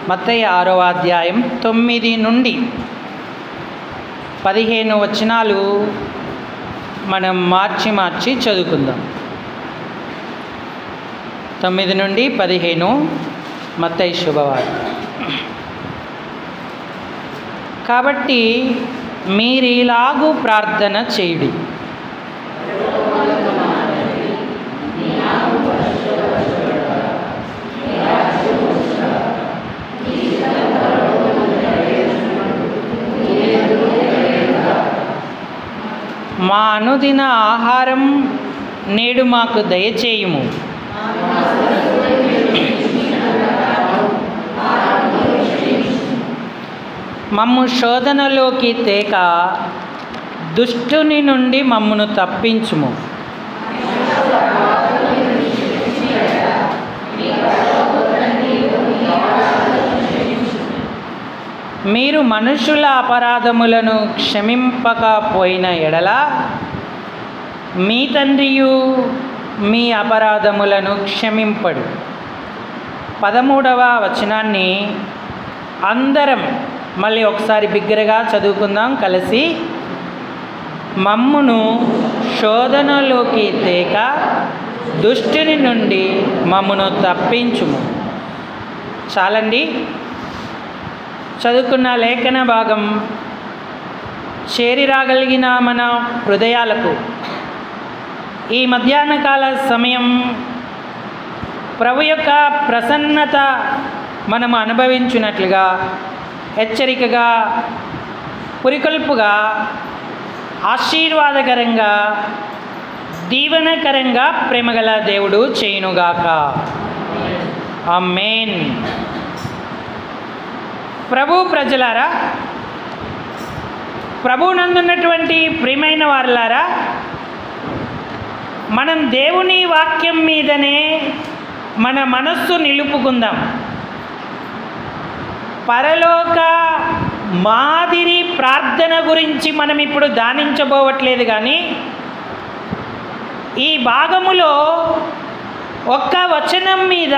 మత్తయి 6వ అధ్యాయం 9 నుండి 15 వచనాలు మనం మార్చి చదువుకుందాం. 9 నుండి 15 మత్తయి శుభవార్త. కాబట్టి మీరిలాగు ప్రార్థన చేయుడి. మా అనుదిన ఆహారం నేడు మాకు దయచేయుము. మమ్ము శోధనలోకి తేక దుష్టుని నుండి మమ్మును తప్పించుము. మీరు మనుషుల అపరాధములను క్షమింపకపోయిన ఎడల మీ తండ్రియు మీ అపరాధములను క్షమింపడు. 13వ వచనాన్ని అందరం మళ్ళీ ఒకసారి బిగ్గరగా చదువుకుందాం కలిసి. మమ్మును శోధనలోకి తేక దుష్టుని నుండి మమ్మును తప్పించుము. చాలండి. చదువుకున్న లేఖన భాగం చేరి రాగలిగిన మన హృదయాలకు ఈ మధ్యాహ్న కాల సమయం ప్రభు యొక్క ప్రసన్నత మనము అనుభవించినట్లుగా హెచ్చరికగా, పురికొల్పుగా, ఆశీర్వాదకరంగా, దీవెనకరంగా ప్రేమగల దేవుడు చేయునుగాక. ఆమేన్. ప్రభు ప్రజలారా, ప్రభువునందున్నటువంటి ప్రియమైన వారులారా, మనం దేవుని వాక్యం మీదనే మన మనస్సు నిలుపుకుందాం. పరలోక మాదిరి ప్రార్థన గురించి మనం ఇప్పుడు ధ్యానించబోవట్లేదు, కానీ ఈ భాగములో ఒక్క వచనం మీద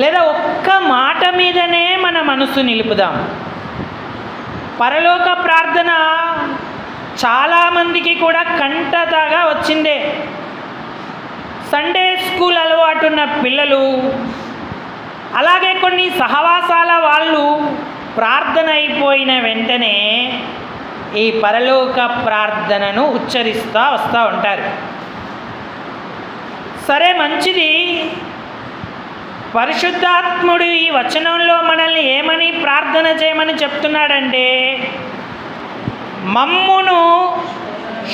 లేదా ఒక్క మాట మీదనే మన మనసు నిలుపుదాం. పరలోక ప్రార్థన చాలామందికి కూడా కంటతగా వచ్చిందే. సండే స్కూల్ అలవాటున్న పిల్లలు, అలాగే కొన్ని సహవాసాల వాళ్ళు ప్రార్థన అయిపోయిన వెంటనే ఈ పరలోక ప్రార్థనను ఉచ్చరిస్తూ వస్తూ ఉంటారు. సరే, మంచిది. పరిశుద్ధాత్ముడు ఈ వచనంలో మనల్ని ఏమని ప్రార్థన చేయమని చెప్తున్నాడంటే, మమ్మును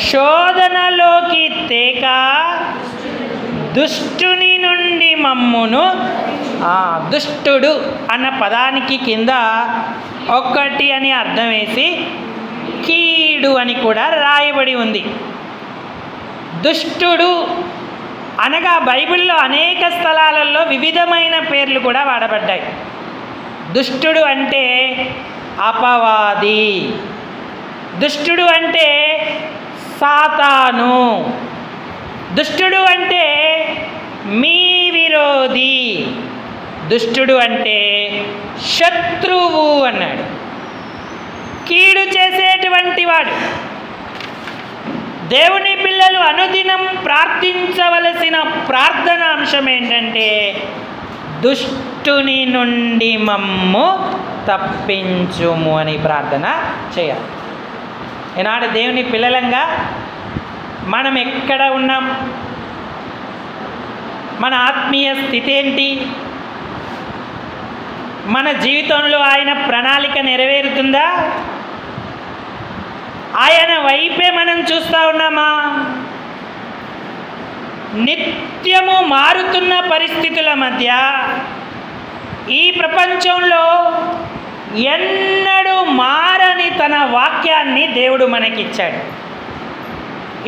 శోధనలోకి తేక దుష్టుని నుండి మమ్మును. దుష్టుడు అన్న పదానికి కింద ఒక్కటి అని అర్థం వేసి కీడు అని కూడా రాయబడి ఉంది. దుష్టుడు అనగా బైబిల్లో అనేక స్థలాలలో వివిధమైన పేర్లు కూడా వాడబడ్డాయి. దుష్టుడు అంటే అపవాది, దుష్టుడు అంటే సాతాను, దుష్టుడు అంటే మీ విరోధి, దుష్టుడు అంటే శత్రువు అన్నాడు. కీడు చేసేటువంటి వాడు. దేవుని పిల్లలు అనుదినం ప్రార్థించవలసిన ప్రార్థన అంశం ఏంటంటే, దుష్టుని నుండి మమ్ము తప్పించుము అని ప్రార్థన చేయాలి. ఈనాడు దేవుని పిల్లలంగా మనం ఎక్కడ ఉన్నాం? మన ఆత్మీయ స్థితి ఏంటి? మన జీవితంలో ఆయన ప్రణాళిక నెరవేరుతుందా? ఆయన వైపే మనం చూస్తూ ఉన్నామా? నిత్యము మారుతున్న పరిస్థితుల మధ్య ఈ ప్రపంచంలో ఎన్నడూ మారని తన వాక్యాన్ని దేవుడు మనకిచ్చాడు.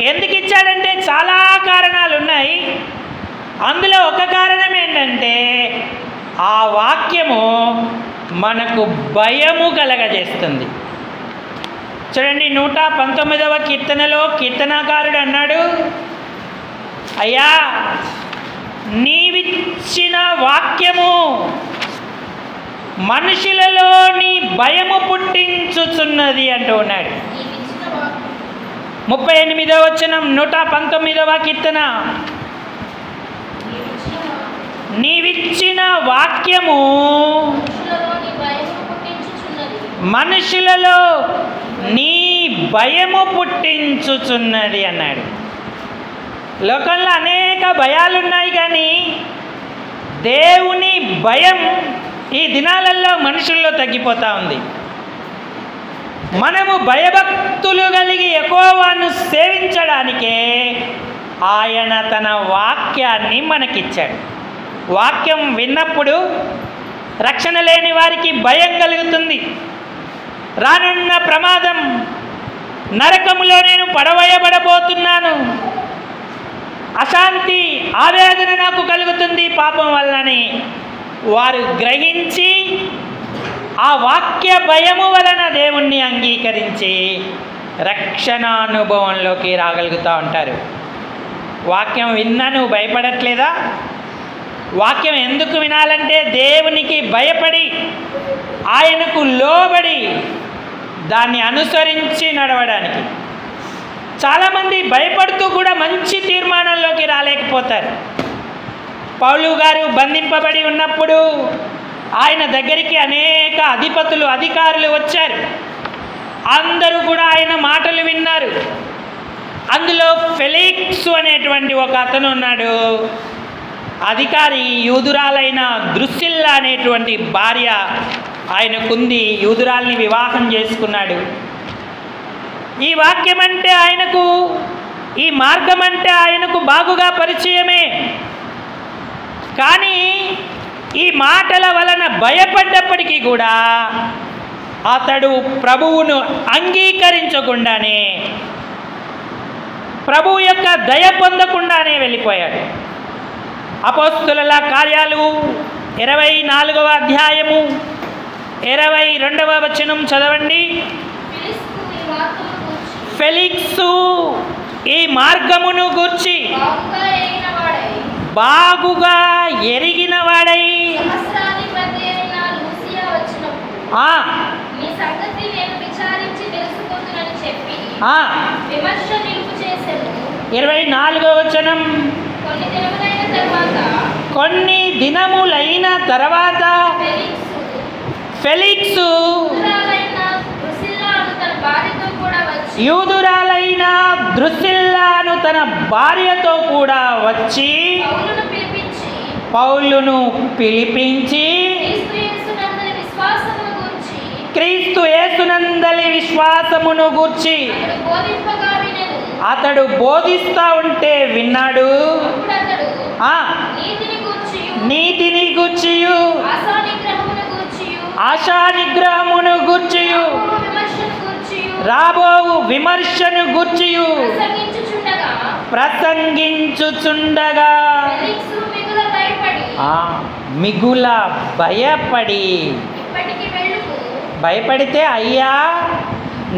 ఎందుకు ఇచ్చాడంటే చాలా కారణాలు ఉన్నాయి. అందులో ఒక కారణం ఏంటంటే, ఆ వాక్యము మనకు భయము కలగజేస్తుంది. చూడండి, 119వ కీర్తనలో కీర్తనకారుడు అన్నాడు, అయ్యా నీవిచ్చిన వాక్యము మనుషులలో నీ భయము పుట్టించుచున్నది అంటూ ఉన్నాడు. 38వ వచనం 119వ కీర్తన. నీవిచ్చిన వాక్యము మనుషులలో నీ భయము పుట్టించుచున్నది అన్నాడు. లోకంలో అనేక భయాలున్నాయి, కానీ దేవుని భయం ఈ దినాలలో మనుషుల్లో తగ్గిపోతూ ఉంది. మనము భయభక్తులు కలిగి యెహోవాను సేవించడానికే ఆయన తన వాక్యాన్ని మనకిచ్చాడు. వాక్యం విన్నప్పుడు రక్షణ లేని వారికి భయం కలుగుతుంది. రానున్న ప్రమాదం, నరకములో నేను పడవేయబడబోతున్నాను, అశాంతి ఆవేదన నాకు కలుగుతుంది పాపం వల్లని వారు గ్రహించి ఆ వాక్య భయము వలన దేవుణ్ణి అంగీకరించి రక్షణానుభవంలోకి రాగలుగుతూ ఉంటారు. వాక్యం విన్నా నువ్వు భయపడట్లేదా? వాక్యం ఎందుకు వినాలంటే దేవునికి భయపడి, ఆయనకు లోబడి, దాన్ని అనుసరించి నడవడానికి. చాలామంది భయపడుతూ కూడా మంచి తీర్మానంలోకి రాలేకపోతారు. పౌలు గారు బంధింపబడి ఉన్నప్పుడు ఆయన దగ్గరికి అనేక అధిపతులు, అధికారులు వచ్చారు. అందరూ కూడా ఆయన మాటలు విన్నారు. అందులో ఫెలిక్స్ అనేటువంటి ఒక అతను ఉన్నాడు. అధికారి యూదురాలైన ద్రుసిల్లా అనేటువంటి భార్య ఆయనకుంది. యూదురాల్ని వివాహం చేసుకున్నాడు. ఈ వాక్యం అంటే ఆయనకు, ఈ మార్గం అంటే ఆయనకు బాగుగా పరిచయమే. కానీ ఈ మాటల వలన భయపడ్డప్పటికీ కూడా అతడు ప్రభువును అంగీకరించకుండానే, ప్రభువు యొక్క దయ పొందకుండానే వెళ్ళిపోయాడు. అపోస్తుల కార్యాలు 24వ అధ్యాయము 22వ వచనం చదవండి. ఫెలిక్సు ఈ మార్గమును గూర్చి బాగుగా ఎరిగిన వాడై నీ సంగతి నేను విచారించి తెలుసుకుందునని చెప్పి విమర్శ నిలుపు చేసెను. 24వ వచనం. కొన్ని దినములైన తర్వాత ఫెలిక్సు యూదురాలైన ద్రుసిల్లాను తన భార్యతో కూడా వచ్చి పౌలును పిలిపించి క్రీస్తు యేసునందలి విశ్వాసమును గూర్చి అతడు బోధిస్తూ ఉంటే విన్నాడు. నీతిని గూర్చియు ఆశా నిగ్రహమును గూర్చియు రాబోవు విమర్శను గూర్చియు ప్రసంగించుచుండగా మిగుల భయపడి, భయపడితే అయ్యా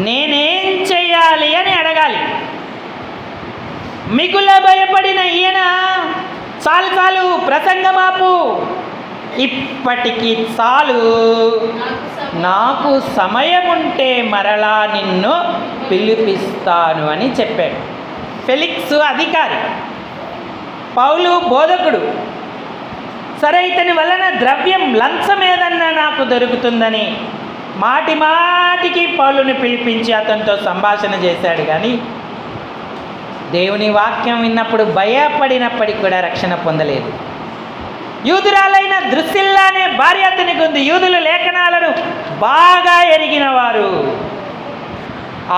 నేనేం చెయ్యాలి అని అడగాలి. మిగుల భయపడిన ఈయన చాలు చాలు ప్రసంగమాపు, ఇప్పటికి చాలు, నాకు సమయం ఉంటే మరలా నిన్ను పిలిపిస్తాను అని చెప్పాడు. ఫెలిక్స్ అధికారి, పౌలు బోధకుడు. సరే, ఇతని వలన ద్రవ్యం, లంచం ఏదన్నా నాకు దొరుకుతుందని మాటి మాటికి పౌలుని పిలిపించి అతనితో సంభాషణ చేశాడు. కానీ దేవుని వాక్యం విన్నప్పుడు భయపడినప్పటికీ కూడా రక్షణ పొందలేదు. యూదురాలైన ద్రుసిల్లా అనే భార్య అతనికి ఉంది. యూదుల లేఖనాలను బాగా ఎరిగిన వారు.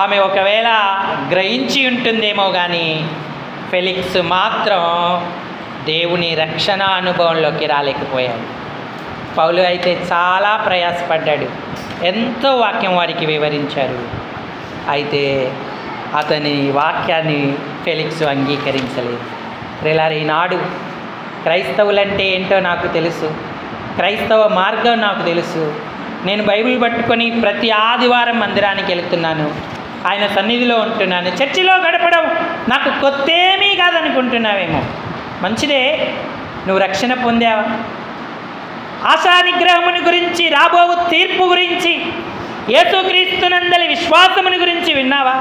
ఆమె ఒకవేళ గ్రహించి ఉంటుందేమో కానీ ఫెలిక్స్ మాత్రం దేవుని రక్షణ అనుభవంలోకి రాలేకపోయాడు. పౌలు అయితే చాలా ప్రయాసపడ్డాడు. ఎంతో వాక్యం వారికి వివరించారు. అయితే అతని వాక్యాన్ని ఫెలిక్స్ అంగీకరించలేదు. ప్రియులారా, ఈనాడు క్రైస్తవులంటే ఏంటో నాకు తెలుసు, క్రైస్తవ మార్గం నాకు తెలుసు. నేను బైబిల్ పట్టుకొని ప్రతి ఆదివారం మందిరానికి వెళుతున్నాను, ఆయన సన్నిధిలో ఉంటున్నాను. చర్చిలో గడపడం నాకు కొత్తేమీ కాదనుకుంటున్నావేమో. మంచిదే, నువ్వు రక్షణ పొందావా? ఆశానిగ్రహముని గురించి, రాబోవు తీర్పు గురించి, యేసుక్రీస్తునందలి విశ్వాసముని గురించి విన్నావా?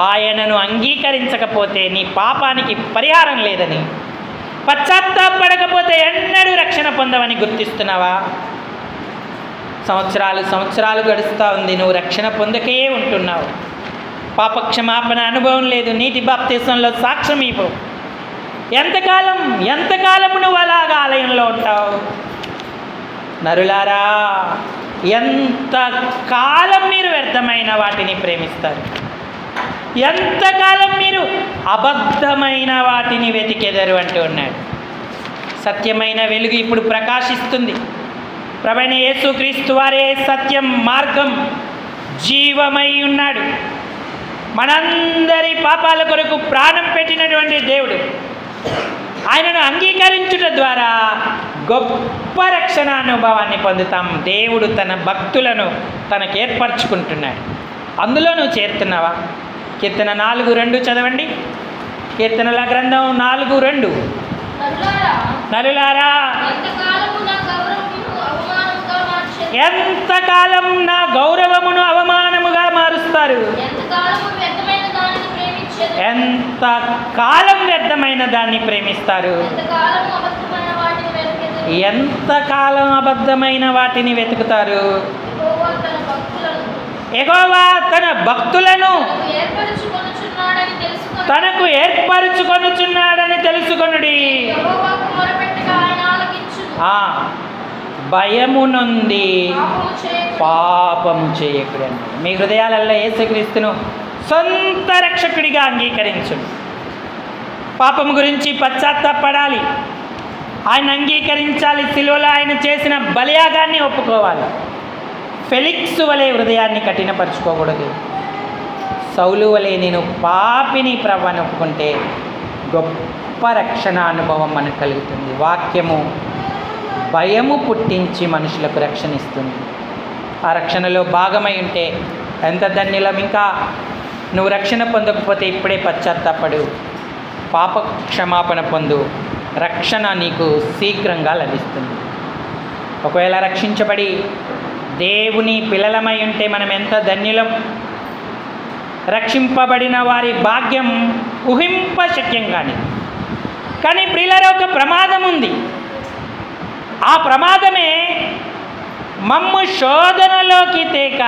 ఆయనను అంగీకరించకపోతే నీ పాపానికి పరిహారం లేదని, పశ్చాత్తాపడకపోతే ఎన్నడూ రక్షణ పొందవని గుర్తిస్తున్నావా? సంవత్సరాలు గడుస్తూ ఉంది, నువ్వు రక్షణ పొందకే ఉంటున్నావు. పాపక్షమాపణ అనుభవం లేదు, నీటి బాప్తిసంలో సాక్ష్యం ఇవ్వవు. ఎంతకాలము నువ్వు అలాగా ఆలయంలో ఉంటావు? నరులారా, ఎంతకాలం మీరు వ్యర్థమైన వాటిని ప్రేమిస్తారు? ఎంతకాలం మీరు అబద్ధమైన వాటిని వెతికెదరు అంటూ ఉన్నాడు. సత్యమైన వెలుగు ఇప్పుడు ప్రకాశిస్తుంది. ప్రభువైన యేసుక్రీస్తు వారే సత్యం, మార్గం, జీవమై ఉన్నాడు. మనందరి పాపాల కొరకు ప్రాణం పెట్టినటువంటి దేవుడు. ఆయనను అంగీకరించుట ద్వారా గొప్ప రక్షణ అనుభవాన్ని పొందుతాం. దేవుడు తన భక్తులను తనకు ఏర్పరచుకుంటున్నాడు. అందులో నువ్వు చేరుతున్నావా? కీర్తన 4:2 చదవండి. కీర్తనల గ్రంథం 4:2. నరులారా, ఎంతకాలం నా గౌరవమును అవమానముగా మారుస్తారు? ఎంతకాలం వ్యర్థమైన దాన్ని ప్రేమిస్తారు? ఎంతకాలం అబద్ధమైన వాటిని వెతుకుతారు? యెహోవా తన భక్తులను తనకు ఏర్పరచుకొనుచున్నాడని తెలుసుకొనుడి. భయము నుండి పాపము చేయకుడని. మీ హృదయాలలో యేసుక్రీస్తును సొంత రక్షకుడిగా అంగీకరించు. పాపము గురించి పశ్చాత్తాపడాలి, ఆయన అంగీకరించాలి. సిలువలో ఆయన చేసిన బలియాగాన్ని ఒప్పుకోవాలి. ఫెలిక్స్ వలె హృదయాన్ని కఠినపరచుకోకూడదు. సౌలు వలె నేను పాపిని ప్రభువుని ఒప్పుకుంటే గొప్ప రక్షణ అనుభవం మనకు కలుగుతుంది. వాక్యము భయము పుట్టించి మనుషులకు రక్షణ ఇస్తుంది. ఆ రక్షణలో భాగమై ఉంటే ఎంత ధన్యులం. ఇంకా నువ్వు రక్షణ పొందకపోతే ఇప్పుడే పశ్చాత్తాపడు, పాప క్షమాపణ పొందు. రక్షణ నీకు శీఘ్రంగా లభిస్తుంది. ఒకవేళ రక్షించబడి దేవుని పిల్లలమై ఉంటే మనం ఎంత ధన్యులం. రక్షింపబడిన వారి భాగ్యం ఊహింపశక్యం. కానీ ప్రియులారా, ఒక ప్రమాదం ఉంది. ఆ ప్రమాదమే మమ్ము శోధనలోకి తేక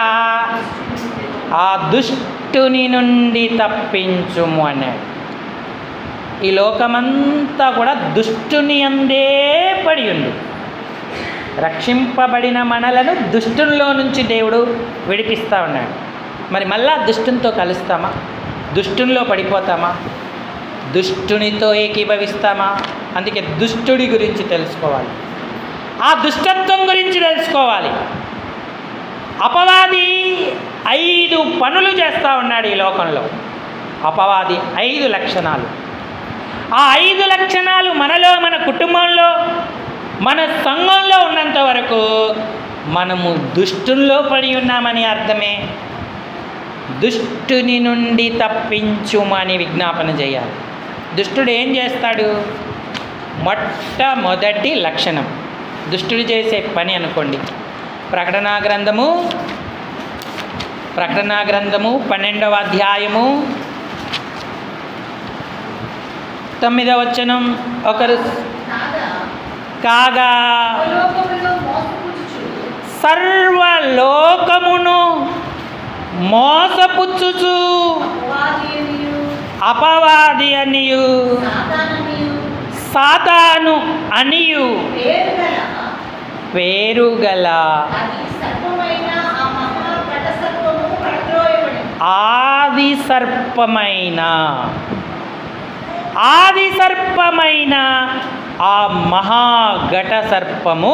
ఆ దుష్టుని నుండి తప్పించుము అన్నాడు. ఈ లోకమంతా కూడా దుష్టుని అందే పడి ఉంది. రక్షింపబడిన మనలను దుష్టునిలో నుంచి దేవుడు విడిపిస్తూ ఉన్నాడు. మరి మళ్ళా దుష్టునితో కలుస్తామా? దుష్టునిలో పడిపోతామా? దుష్టునితో ఏకీభవిస్తామా? అందుకే దుష్టుడి గురించి తెలుసుకోవాలి, ఆ దుష్టత్వం గురించి తెలుసుకోవాలి. అపవాది 5 పనులు చేస్తూ ఉన్నాడు ఈ లోకంలో. అపవాది 5 లక్షణాలు. ఆ 5 లక్షణాలు మనలో, మన కుటుంబంలో, మన సంఘంలో ఉన్నంత వరకు మనము దుష్టుల్లో పడి ఉన్నామని అర్థమే. దుష్టుని నుండి తప్పించుమని విజ్ఞాపన చేయాలి. దుష్టుడు ఏం చేస్తాడు? మొట్టమొదటి లక్షణం దుష్టుడు చేసే పని అనుకోండి. ప్రకటనా గ్రంథము 12వ అధ్యాయము 9వ వచనం. ఒకరు కాగా సర్వలోకమును మోసపుచ్చుచు అపవాది అనియు సాతాను అనియు పేరుగల ఆది సర్పమైన ఆ మహాఘట సర్పము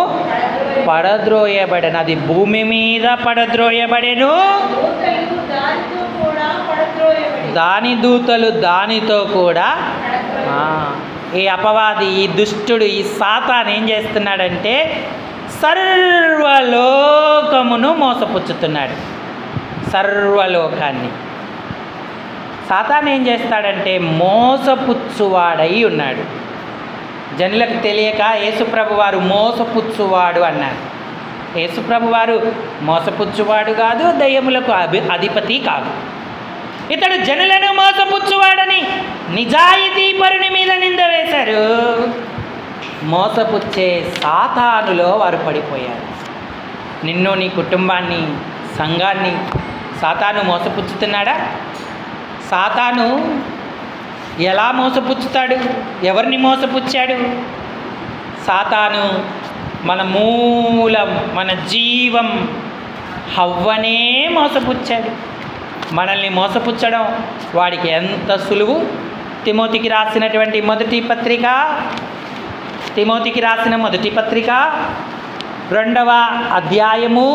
పడద్రోయబడెను. అది భూమి మీద పడద్రోయబడెను, దాని దూతలు దానితో కూడా. ఈ అపవాది, ఈ దుష్టుడు, ఈ సాతాను ఏం చేస్తున్నాడంటే సర్వలోకమును మోసపుచ్చుతున్నాడు. సర్వలోకాన్ని సాతాను ఏం చేస్తాడంటే మోసపుచ్చువాడై ఉన్నాడు. జనులకు తెలియక యేసుప్రభు వారు మోసపుచ్చువాడు అన్నారు. యేసుప్రభు వారు మోసపుచ్చువాడు కాదు, దయ్యములకు అధిపతి కాదు. ఇతడు జనులను మోసపుచ్చువాడని నిజాయితీ పరుని మీద నింద వేశారు. మోసపుచ్చే సాతానులో వారు పడిపోయారు. నిన్ను, నీ కుటుంబాన్ని, సంఘాన్ని సాతాను మోసపుచ్చుతున్నాడా? సాతాను ఎలా మోసపుచ్చుతాడు? ఎవరిని మోసపుచ్చాడు? సాతాను మన మూలం, మన జీవం హవ్వనే మోసపుచ్చాడు. మనల్ని మోసపుచ్చడం వాడికి ఎంత సులువు. తిమోతికి రాసినటువంటి మొదటి పత్రిక 2వ అధ్యాయము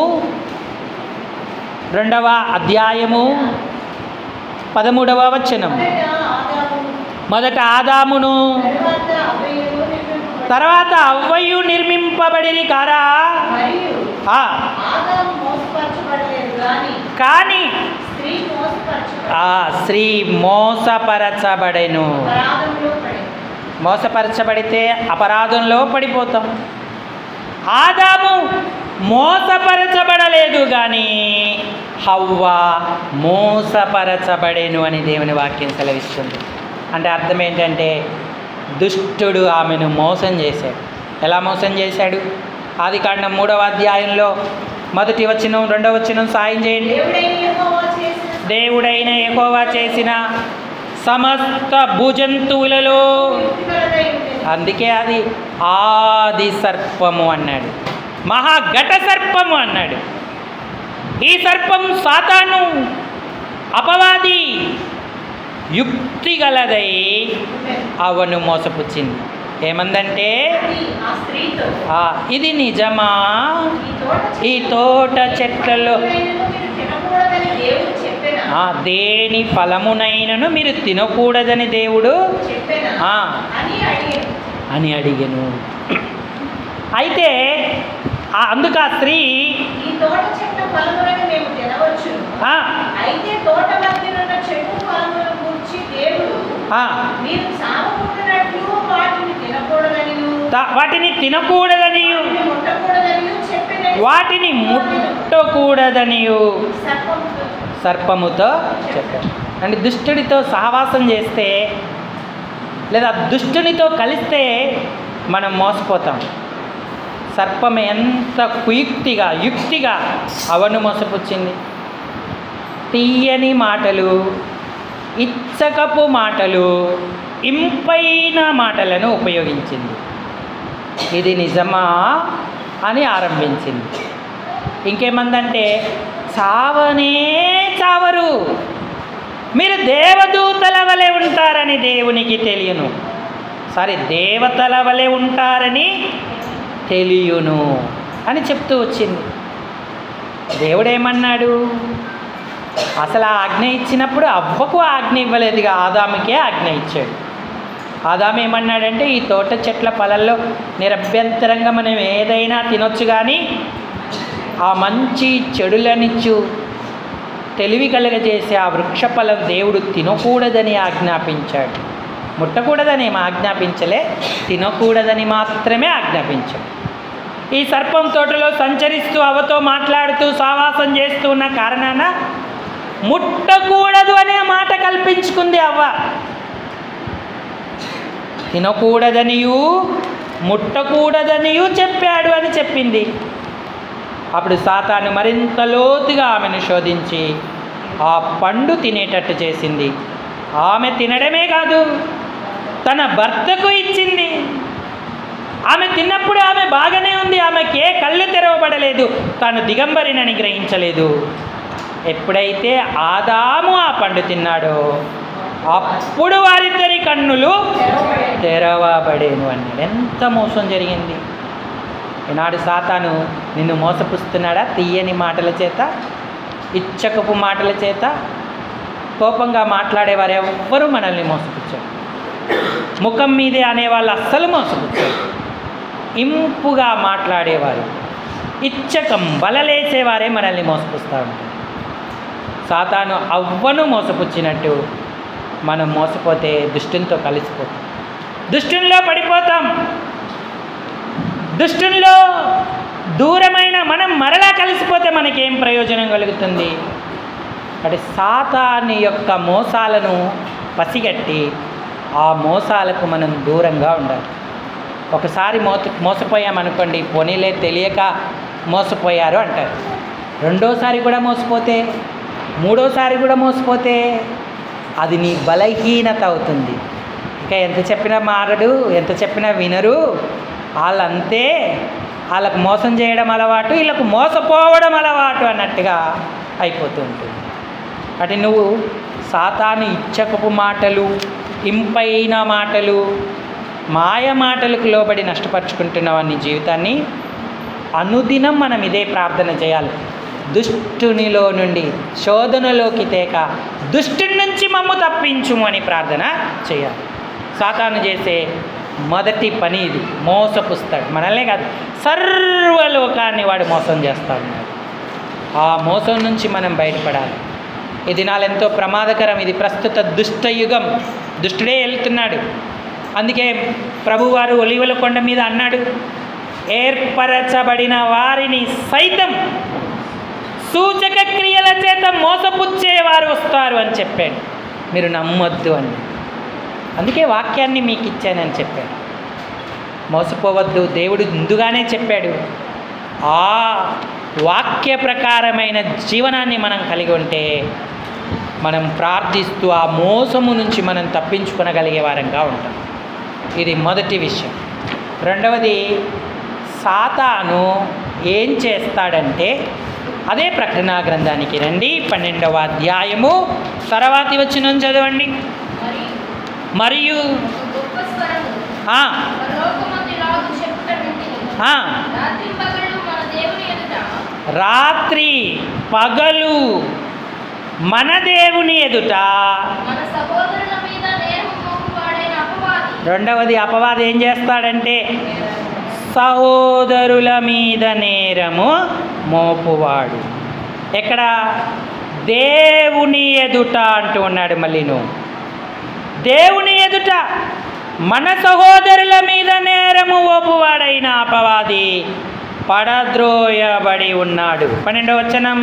13వ వచనం. మొదట ఆదామును తర్వాత అవ్వయు నిర్మింపబడిరి కారా, కానీ స్త్రీ మోసపరచబడెను. మోసపరచబడితే అపరాధంలో పడిపోతాం. ఆదాము మోసపరచబడలేదు కానీ హవ్వ మోసపరచబడెను అని దేవుని వాక్యం సెలవిస్తుంది. అంటే అర్థం ఏంటంటే దుష్టుడు ఆమెను మోసం చేశాడు. ఎలా మోసం చేశాడు? ఆదికాండం 3వ అధ్యాయంలో 1వ వచనం 2వ వచనం సాయం చేయండి. దేవుడైన యెహోవా చేసిన సమస్త భూజంతువులలో, అందుకే అది ఆది సర్పము అన్నాడు, మహాఘట సర్పము అన్నాడు. ఈ సర్పం సాతాను అపవాది యుక్తి గలదై అవను మోసపుచ్చింది. ఏమందంటే, ఇది నిజమా? ఈ తోట చెట్లలో దేని ఫలమునైనను మీరు తినకూడదని దేవుడు అని అడిగెను. అయితే అందుకు ఆ స్త్రీ వాటిని తినకూడదని, వాటిని ముట్టకూడదని సర్పముతో చెప్పారు. అంటే దుష్టుడితో సహవాసం చేస్తే లేదా దుష్టునితో కలిస్తే మనం మోసపోతాం. సర్పం ఎంత యుక్తిగా అవను మోసపుచ్చింది. తీయని మాటలు, ఇచ్చకపు మాటలు, ఇంపైన మాటలను ఉపయోగించింది. ఇది నిజమా అని ఆరంభించింది. ఇంకేమందంటే, చావనే చావరు, మీరు దేవదూతల వలె ఉంటారని దేవునికి తెలియను. దేవతల వలె ఉంటారని తెలియను అని చెప్తూ వచ్చింది. దేవుడేమన్నాడు? అసలు ఆ ఆజ్ఞ ఇచ్చినప్పుడు అవ్వకు ఆజ్ఞ ఇవ్వలేదుగా, ఆదాముకే ఆజ్ఞ ఇచ్చాడు. ఆదాము ఏమన్నాడంటే, ఈ తోట చెట్ల ఫలాల్లో నిరభ్యంతరంగా మనం ఏదైనా తినొచ్చు, కానీ ఆ మంచి చెడులనిచ్చు తెలివి కలగజేసే ఆ వృక్ష ఫలం దేవుడు తినకూడదని ఆజ్ఞాపించాడు. ముట్టకూడదని ఏమి ఆజ్ఞాపించలే, తినకూడదని మాత్రమే ఆజ్ఞాపించాడు. ఈ సర్పం తోటలో సంచరిస్తూ అవతో మాట్లాడుతూ సావాసం చేస్తూ ఉన్న కారణాన ముట్టకూడదు అనే మాట కల్పించుకుంది అవ్వ. తినకూడదనియు ముట్టకూడదనియు చెప్పాడు అని చెప్పింది. అప్పుడు సాతాను మరింత లోతుగా ఆమెను శోధించి ఆ పండు తినేటట్టు చేసింది. ఆమె తినడమే కాదు, తన భర్తకు ఇచ్చింది. ఆమె తిన్నప్పుడు ఆమె బాగానే ఉంది, ఆమెకి ఏ కళ్ళు తెరవబడలేదు, తాను దిగంబరినని గ్రహించలేదు. ఎప్పుడైతే ఆదాము ఆ పండు తిన్నాడో అప్పుడు వారిద్దరి కన్నులు తెరవబడేను అన్నాడు. ఎంత మోసం జరిగింది! ఈనాడు సాతాను నిన్ను మోసపుస్తున్నాడా? తీయని మాటల చేత, ఇచ్చకపు మాటల చేత. కోపంగా మాట్లాడేవారు ఎవ్వరూ మనల్ని మోసపుచ్చారు. ముఖం మీదే అనేవాళ్ళు అస్సలు మోసపుచ్చారు. ఇంపుగా మాట్లాడేవారు, ఇచ్చకం బలలేసేవారే మనల్ని మోసపుస్తూ ఉంటారు. సాతాను అవ్వను మోసపుచ్చినట్టు మనం మోసపోతే దుష్టునితో కలిసిపోతాం. దుష్టుల్లో పడిపోతాం. దుష్టుల్లో దూరమైన మనం మరలా కలిసిపోతే మనకేం ప్రయోజనం కలుగుతుంది? అంటే సాతాను యొక్క మోసాలను పసిగట్టి ఆ మోసాలకు మనం దూరంగా ఉండాలి. ఒకసారి మోసపోయామనుకోండి, పోనీలే తెలియక మోసపోయారు అంటారు. రెండోసారి కూడా మోసపోతే, మూడోసారి కూడా మోసపోతే అది నీ బలహీనత అవుతుంది. ఇంకా ఎంత చెప్పినా మారడు, ఎంత చెప్పినా వినరు, వాళ్ళంతే, వాళ్ళకు మోసం చేయడం అలవాటు, వీళ్ళకు మోసపోవడం అలవాటు అన్నట్టుగా అయిపోతూ ఉంటుంది. అంటే నువ్వు సాతాను ఇచ్చకపు మాటలు, ఇంపైన మాటలు, మాయ మాటలకు లోబడి నష్టపరుచుకుంటున్నావు నీ జీవితాన్ని. అనుదినం మనం ఇదే ప్రార్థన చేయాలి. దుష్టునిలో నుండి శోధనలోకి తేక దుష్టుని నుంచి మమ్ము తప్పించుము అని ప్రార్థన చేయాలి. సాతాను చేసే మొదటి పని ఇది, మోసపుస్తాడు. మనల్నే కాదు, సర్వలోకాన్ని వాడు మోసం చేస్తూ ఉన్నాడు. ఆ మోసం నుంచి మనం బయటపడాలి. ఈ దినాలు ఎంతో ప్రమాదకరం. ఇది ప్రస్తుత దుష్టయుగం. దుష్టుడే వెళ్తున్నాడు. అందుకే ప్రభువారు ఒలీవల కొండ మీద అన్నాడు, ఏర్పరచబడిన వారిని సైతం సూచక క్రియల చేత మోసపుచ్చేవారు వస్తారు అని చెప్పాడు. మీరు నమ్మొద్దు అని. అందుకే వాక్యాన్ని మీకు ఇచ్చానని చెప్పాడు. మోసపోవద్దు, దేవుడు ముందుగానే చెప్పాడు. ఆ వాక్య ప్రకారమైన జీవనాన్ని మనం కలిగి ఉంటే మనం ప్రార్థిస్తూ ఆ మోసము నుంచి మనం తప్పించుకొనగలిగే వారంగా ఉంటాం. ఇది మొదటి విషయం. రెండవది, సాతాను ఏం చేస్తాడంటే, అదే ప్రకటన గ్రంథానికి రండి, 12వ అధ్యాయము తర్వాతి వచనం చదవండి. మరియు రాత్రి పగలు మన దేవుని ఎదుట. రెండవది, అపవాది ఏం చేస్తాడంటే సహోదరుల మీద నేరము మోపువాడు. ఎక్కడ? దేవుని ఎదుట అంటూ ఉన్నాడు. మళ్ళీ నువ్వు దేవుని ఎదుట మన సహోదరుల మీద నేరము మోపువాడైన అపవాది పడద్రోయబడి ఉన్నాడు. 12వ వచనం,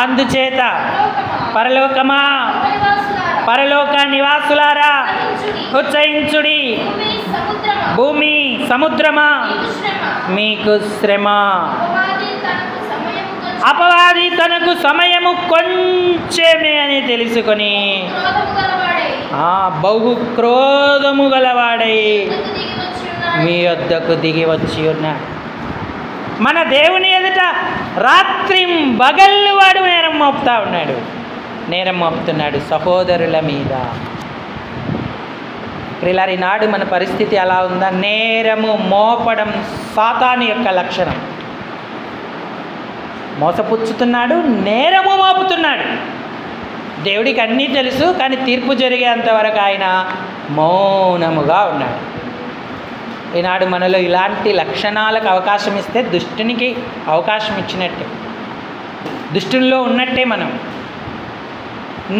అందుచేత పరలోకమా, పరలోక నివాసులారా ఉచ్చరించుడి, భూమి సముద్రమా మీకు శ్రమ. అపవాది తనకు సమయము కొంచెమే అని తెలుసుకొని బహు క్రోధము గలవాడై మీ వద్దకు దిగి వచ్చి ఉన్నాడు. మన దేవుని ఎదుట రాత్రి పగళ్ళు వాడు నేరం మోపుతా ఉన్నాడు, నేరం మోపుతున్నాడు సహోదరుల మీద. ప్రియులారా, నాడు మన పరిస్థితి అలా ఉందా? నేరము మోపడం సాతాను యొక్క లక్షణం. మోసపుచ్చుతున్నాడు, నేరము మోపుతున్నాడు. దేవుడికి అన్నీ తెలుసు, కానీ తీర్పు జరిగేంతవరకు ఆయన మౌనముగా ఉన్నాడు. ఈనాడు మనలో ఇలాంటి లక్షణాలకు అవకాశం ఇస్తే దుష్టునికి అవకాశం ఇచ్చినట్టే, దుష్టుల్లో ఉన్నట్టే. మనం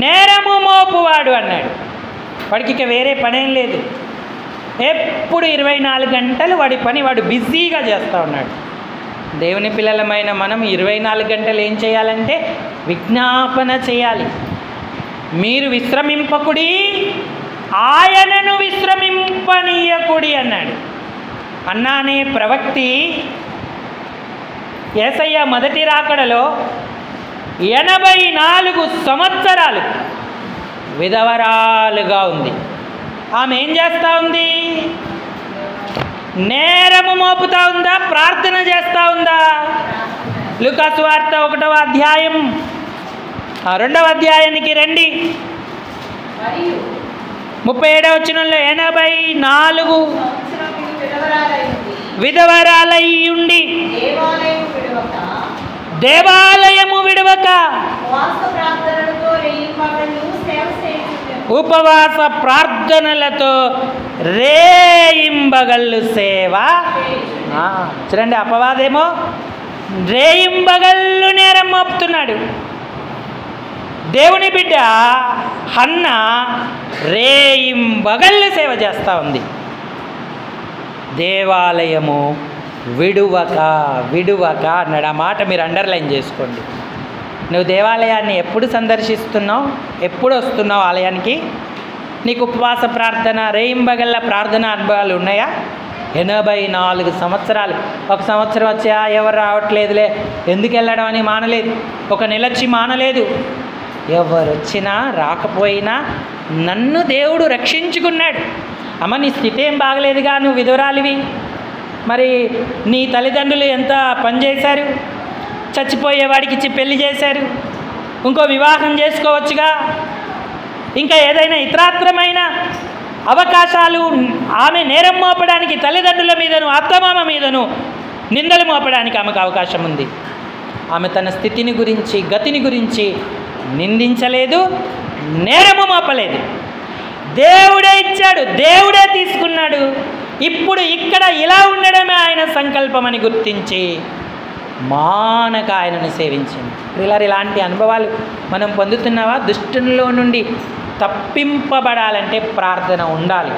నేరము మోపువాడు అన్నాడు. వాడికి ఇక వేరే పనేం లేదు. ఎప్పుడు 24 గంటలు వాడి పని వాడు బిజీగా చేస్తూ ఉన్నాడు. దేవుని పిల్లలమైన మనం 24 గంటలు ఏం చేయాలంటే విజ్ఞాపన చేయాలి. మీరు విశ్రమింపకుడి, ఆయనను విశ్రమింపనీయకుడి అన్నాడు. అన్నానే ప్రవక్తి యేసయ్య మొదటి రాకడలో 84 సంవత్సరాలు విధవరాలుగా ఉంది. ఆమె ఏం చేస్తూ ఉంది? నేరము మోపుతా ఉందా? ప్రార్థన చేస్తూ ఉందా? లూకా సువార్త 1వ అధ్యాయం 2వ అధ్యాయానికి రండి. 37వ వచనంలో 84 విధవరాలై ఉండి దేవాలయము విడవక ఉపవాస ప్రార్థనలతో రేయింబగళ్ళు సేవ. చూడండి, అపవాదేమో రేయింబగళ్ళు నేరం మోపుతున్నాడు. దేవుని బిడ్డ హన్న రేయింబగళ్ళు సేవ చేస్తూ ఉంది. దేవాలయము విడువక విడువక అన్నాడు. ఆ మాట మీరు అండర్లైన్ చేసుకోండి. నువ్వు దేవాలయాన్ని ఎప్పుడు సందర్శిస్తున్నావు, ఎప్పుడు వస్తున్నావు ఆలయానికి? నీకు ఉపవాస ప్రార్థన, రేయింబగళ్ళ ప్రార్థన అనుభవాలు ఉన్నాయా? 84 సంవత్సరాలు. ఒక సంవత్సరం వచ్చా ఎవరు రావట్లేదులే, ఎందుకు వెళ్ళడం అని మానలేదు. ఒక నెలొచ్చి మానలేదు. ఎవరు వచ్చినా రాకపోయినా నన్ను దేవుడు రక్షించుకున్నాడు. అమ్మ, నీ స్థితి ఏం బాగలేదుగా, నువ్వు విధురాలివి. మరి నీ తల్లిదండ్రులు ఎంత పనిచేశారు, చచ్చిపోయేవాడికి ఇచ్చి పెళ్లి చేశారు, ఇంకో వివాహం చేసుకోవచ్చుగా. ఇంకా ఏదైనా ఇతరాత్రమైన అవకాశాలు, ఆమె నేరం మోపడానికి తల్లిదండ్రుల మీదను అత్తమామ మీదను నిందలు మోపడానికి ఆమెకు అవకాశం ఉంది. ఆమె తన స్థితిని గురించి, గతిని గురించి నిందించలేదు, నేరము మోపలేదు. దేవుడే ఇచ్చాడు, దేవుడే తీసుకున్నాడు. ఇప్పుడు ఇక్కడ ఇలా ఉండడమే ఆయన సంకల్పం అని గుర్తించి మానక ఆయనను సేవించింది. ఇలాంటి అనుభవాలు మనం పొందుతున్నావా? దుష్టునిలో నుండి తప్పింపబడాలంటే ప్రార్థన ఉండాలి.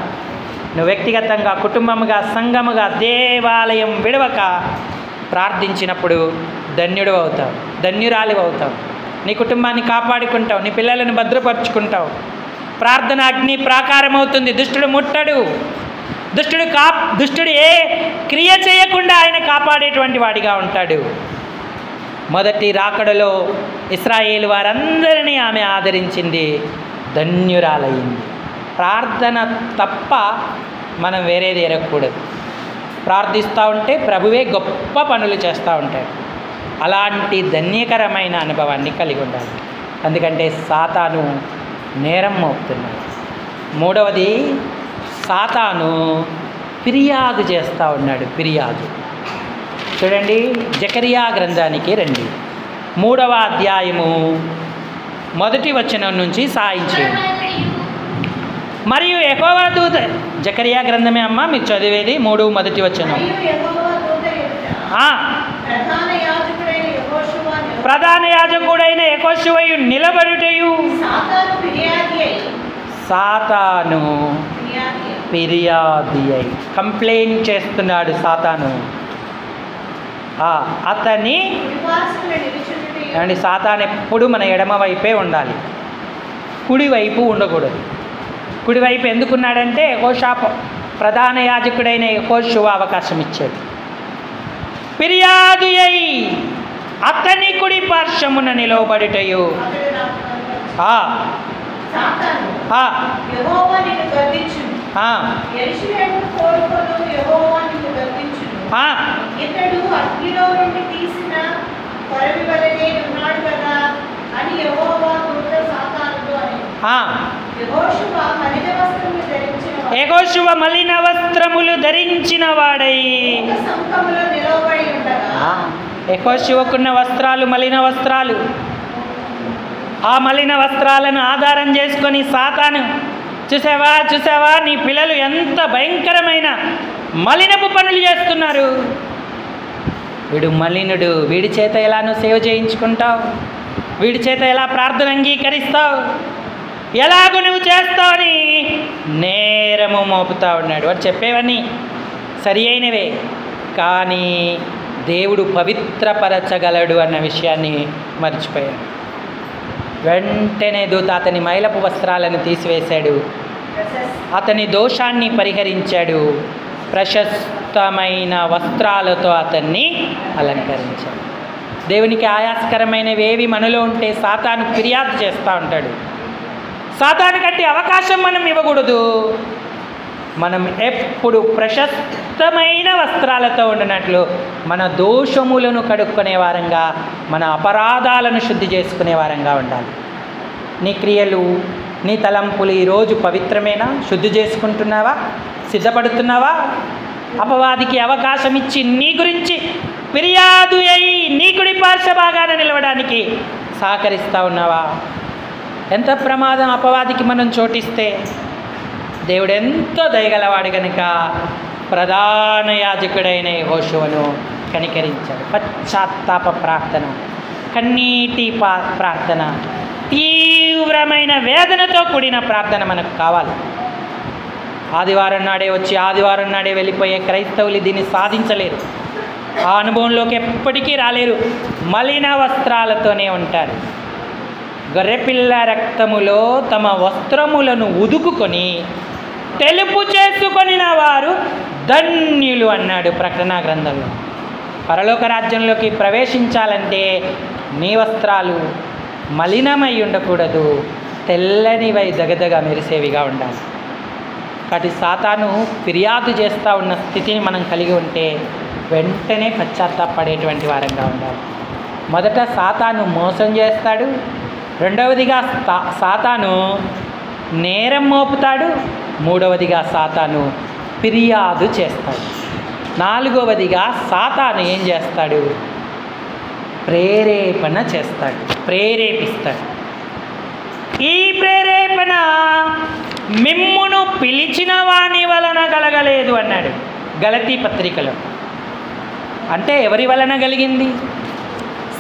నువ్వు వ్యక్తిగతంగా, కుటుంబముగా, సంఘముగా, దేవాలయం విడవక ప్రార్థించినప్పుడు ధన్యుడు అవుతావు, ధన్యురాలు అవుతావు. నీ కుటుంబాన్ని కాపాడుకుంటావు, నీ పిల్లలను భద్రపరుచుకుంటావు. ప్రార్థన అగ్ని ప్రాకారం అవుతుంది. దుష్టుడు ముట్టడు. దుష్టుడు ఏ క్రియ చేయకుండా ఆయన కాపాడేటువంటి వాడిగా ఉంటాడు. మొదటి రాకడలో ఇశ్రాయేలు వారందరినీ ఆమె ఆదరించింది, ధన్యురాలయ్యింది. ప్రార్థన తప్ప మనం వేరేది ఎరగకూడదు. ప్రార్థిస్తూ ఉంటే ప్రభువే గొప్ప పనులు చేస్తూ ఉంటాడు. అలాంటి ధన్యకరమైన అనుభవాన్ని కలిగి ఉండాలి. ఎందుకంటే సాతాను నేరం మోపుతున్నాడు. మూడవది, సాతాను ఫిర్యాదు చేస్తూ ఉన్నాడు. ఫిర్యాదు చూడండి, జకరియా గ్రంథానికి రండి. 3వ అధ్యాయము 1వ వచనం నుంచి సాయించేయండి. మరియు యెహోవా దూత, జకరియా గ్రంథమే అమ్మ మీరు చదివేది, 3:1 వచనం. ప్రధాన యాజకుడైన యెహోషువయు నిలబడుటయు, సాతాను ఫిర్యాది అయి కంప్లైంట్ చేస్తున్నాడు. సాతాను అతని అండి. సాతాను ఎప్పుడు మన ఎడమ వైపే ఉండాలి, కుడివైపు ఉండకూడదు. కుడివైపు ఎందుకున్నాడంటే యెహోషా ప్రధాన యాజకుడైన యెహోషువ అవకాశం ఇచ్చాడు. ఫిర్యాదు అయి అతని కుడి పార్శ్వమున నిలవబడుటయు, యెహోషువ మలిన వస్త్రములు ధరించిన వాడై, యెహోషువకున్న వస్త్రాలు మలిన వస్త్రాలు. ఆ మలిన వస్త్రాలను ఆధారం చేసుకొని సాతాను, చూసావా నీ పిల్లలు ఎంత భయంకరమైన మలినపు పనులు చేస్తున్నారు, వీడు మలినుడు, వీడి చేత ఎలా నువ్వు సేవ చేయించుకుంటావు, వీడి చేత ఎలా ప్రార్థన అంగీకరిస్తావు, ఎలాగూ నువ్వు చేస్తావని నేరము మోపుతా ఉన్నాడు. వాడు చెప్పేవన్నీ సరి అయినవే, కానీ దేవుడు పవిత్రపరచగలడు అన్న విషయాన్ని మర్చిపోయాడు. వెంటనే దూత అతని మైలపు వస్త్రాలను తీసివేశాడు, అతని దోషాన్ని పరిహరించాడు, ప్రశస్తమైన వస్త్రాలతో అతన్ని అలంకరించాడు. దేవునికి ఆయాస్కరమైనవి ఏవి మనలో ఉంటే సాతాను ఫిర్యాదు చేస్తూ ఉంటాడు. సాతాను కట్టి అవకాశం మనం ఇవ్వకూడదు. మనం ఎప్పుడు ప్రశస్తమైన వస్త్రాలతో ఉండినట్లు మన దోషములను కడుక్కునే వారంగా, మన అపరాధాలను శుద్ధి చేసుకునే వారంగా ఉండాలి. నీ క్రియలు, నీ తలంపులు ఈరోజు పవిత్రమేనా? శుద్ధి చేసుకుంటున్నావా? సిద్ధపడుతున్నావా? అపవాదికి అవకాశం ఇచ్చి నీ గురించి ఫిర్యాదు అయి నీ కుడి పార్శ్వభాగాన నిలవడానికి సహకరిస్తూ ఉన్నావా? ఎంత ప్రమాదం అపవాదికి మనం చోటిస్తే. దేవుడు ఎంతో దయగలవాడు కనుక ప్రధాన యాజకుడైన యెహోషువను కనికరించాడు. పశ్చాత్తాప ప్రార్థన, కన్నీటి ప్రార్థన, తీవ్ర తీవ్రమైన వేదనతో కూడిన ప్రార్థన మనకు కావాలి. ఆదివారం నాడే వచ్చి ఆదివారం నాడే వెళ్ళిపోయే క్రైస్తవులు దీన్ని సాధించలేరు. ఆ అనుభవంలోకి ఎప్పటికీ రాలేరు. మలిన వస్త్రాలతోనే ఉంటారు. గొర్రెపిల్ల రక్తములో తమ వస్త్రములను ఉదుకుకొని తెలుపు చేసుకొనిన వారు ధన్యులు అన్నాడు ప్రకటన గ్రంథంలో. పరలోక రాజ్యంలోకి ప్రవేశించాలంటే నీ వస్త్రాలు మలినమై ఉండకూడదు, తెల్లనివై దగదగ మెరిసేవిగా ఉండాలి. కాబట్టి సాతాను ఫిర్యాదు చేస్తూ ఉన్న స్థితిని మనం కలిగి ఉంటే వెంటనే పశ్చాత్తాపడేటువంటి వారంగా ఉండాలి. మొదట సాతాను మోసం చేస్తాడు, రెండవదిగా సాతాను నేరం మోపుతాడు, మూడవదిగా సాతాను ఫిర్యాదు చేస్తాడు, నాలుగవదిగా సాతాను ఏం చేస్తాడు? ప్రేరేపణ చేస్తాడు, ప్రేరేపిస్తాడు. ఈ ప్రేరేపణ మిమ్మును పిలిచిన వాని వలన కలగలేదు అన్నాడు గలతీ పత్రికలో. అంటే ఎవరి వలన కలిగింది?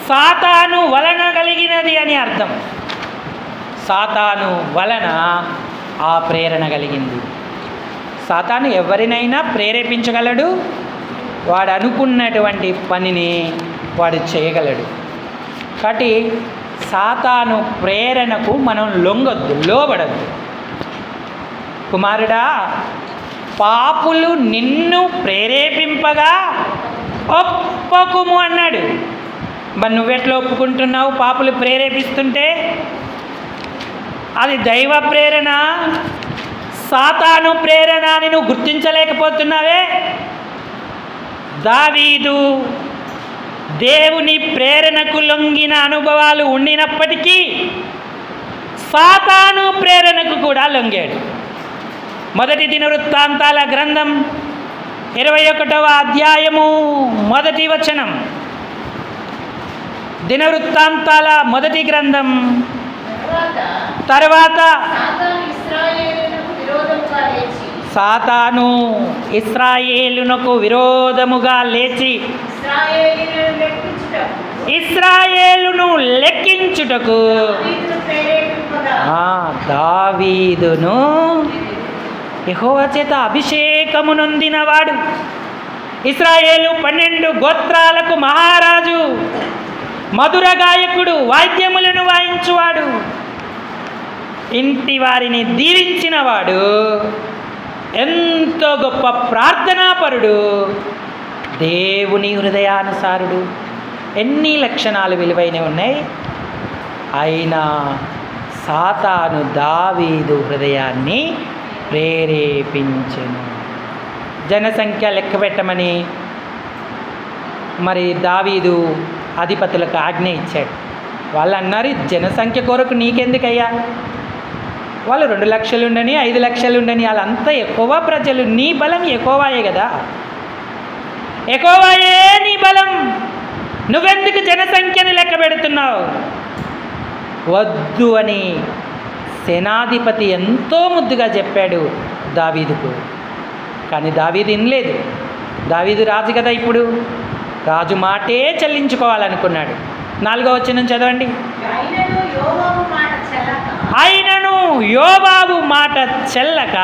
సాతాను వలన కలిగినది అని అర్థం. సాతాను వలన ఆ ప్రేరణ కలిగింది. సాతాను ఎవరినైనా ప్రేరేపించగలడు, వాడు అనుకున్నటువంటి పనిని వాడు చేయగలడు. కాబట్టి సాతాను ప్రేరణకు మనం లొంగొద్దు, లోబడద్దు. కుమారుడా, పాపులు నిన్ను ప్రేరేపింపగా ఒప్పకుము అన్నాడు. మరి నువ్వెట్లా ఒప్పుకుంటున్నావు? పాపులు ప్రేరేపిస్తుంటే అది దైవ ప్రేరణ, సాతాను ప్రేరణ అని నువ్వు గుర్తించలేకపోతున్నావే. దావీదు దేవుని ప్రేరణకు లొంగిన అనుభవాలు ఉండినప్పటికీ సాతాను ప్రేరణకు కూడా లొంగాడు. మొదటి దినవృత్తాంతాల గ్రంథం 21వ అధ్యాయము 1వ వచనం. దినవృత్తాంతాల మొదటి గ్రంథం తర్వాత సాతాను ఇశ్రాయేలునకు విరోధముగా లేచి ఇశ్రాయేలును లెక్కించుటకు దావీదును యెహోవా చేత అభిషేకము నొందినవాడు, ఇశ్రాయేలు 12 గోత్రాలకు మహారాజు, మధుర గాయకుడు, వాద్యములను వాయించువాడు, ఇంటి వారిని దీవించినవాడు, ఎంతో గొప్ప ప్రార్థనాపరుడు, దేవుని హృదయానుసారుడు. ఎన్ని లక్షణాలు విలువైనవి ఉన్నాయి. అయినా సాతాను దావీదు హృదయాన్ని ప్రేరేపించెను. జనసంఖ్య లెక్క పెట్టమని మరి దావీదు అధిపతులకు ఆజ్ఞ ఇచ్చాడు. వాళ్ళు అన్నారు, జనసంఖ్య కొరకు నీకెందుకయ్యా, వాళ్ళు 2 లక్షలు ఉండని 5 లక్షలు ఉండని వాళ్ళంతా ఎక్కువ ప్రజలు, నీ బలం ఎక్కువాయే కదా, ఎక్కువాయే నీ బలం, నువ్వెందుకు జనసంఖ్యను లెక్క పెడుతున్నావు? వద్దు అని సేనాధిపతి ఎంతో ముద్దుగా చెప్పాడు దావీదుకు. కానీ దావీదు వినలేదు. దావీదు రాజు కదా, ఇప్పుడు రాజు మాటే చెల్లించుకోవాలనుకున్నాడు. 4వ వచనం చదవండి. అయినను యోవాబు మాట చెల్లక,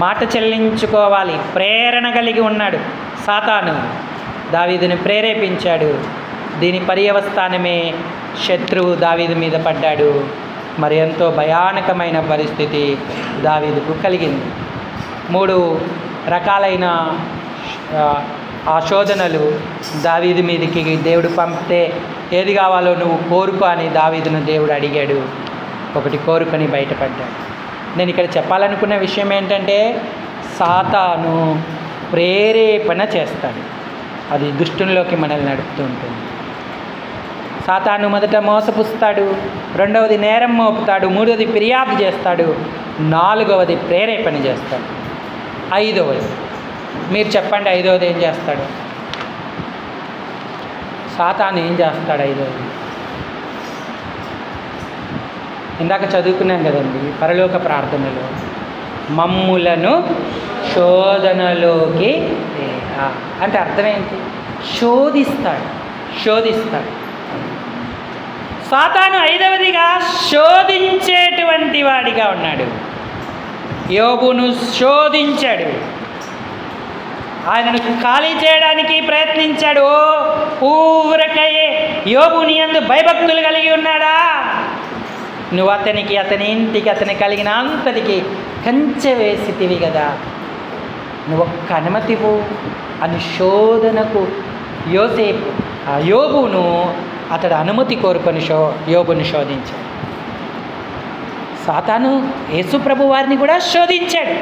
మాట చెల్లించుకోవాలి. ప్రేరణ కలిగి ఉన్నాడు. సాతాను దావీదుని ప్రేరేపించాడు. దీని పర్యవస్థానమే శత్రువు దావీదు మీద పడ్డాడు. మరి ఎంతో భయానకమైన పరిస్థితి దావీదుకు కలిగింది. 3 రకాలైన ఆ శోధనలు దావీదు మీదకి దేవుడు పంపితే ఏది కావాలో నువ్వు కోరుకో అని దావీదును దేవుడు అడిగాడు. ఒకటి కోరుకొని బయటపడ్డాడు. నేను ఇక్కడ చెప్పాలనుకున్న విషయం ఏంటంటే, సాతాను ప్రేరేపణ చేస్తాడు. అది దుష్టునిలోకి మనల్ని నడుపుతూ ఉంటుంది. సాతాను మొదట మోసపుస్తాడు, రెండవది నేరం మోపుతాడు, మూడవది ఫిర్యాదు చేస్తాడు, నాలుగవది ప్రేరేపణ చేస్తాడు, ఐదవది మీరు చెప్పండి ఐదవది ఏం చేస్తాడు? సాతాను ఏం చేస్తాడు ఐదవది? ఇందాక చదువుకున్నాం కదండి పరలోక ప్రార్థనలో, మమ్ములను శోధనలోకి అంటే అర్థం ఏంటి? శోధిస్తాడు. సాతాను ఐదవదిగా శోధించేటువంటి వాడిగా ఉన్నాడు. యోబును శోధించాడు, ఆయనను ఖాళీ చేయడానికి ప్రయత్నించాడు. ఊరకయే యోబు నీ యందు భయభక్తులు కలిగి ఉన్నాడా? నువ్వు అతనికి, అతని ఇంటికి, అతని కలిగిన అంతటికి కంచె వేసితివి కదా, నువ్వు ఒక్క అనుమతివు అని శోధనకు యోబును అతడు అనుమతి కోరుకొని యోబును శోధించాడు. సాతాను యేసు ప్రభు వారిని కూడా శోధించాడు.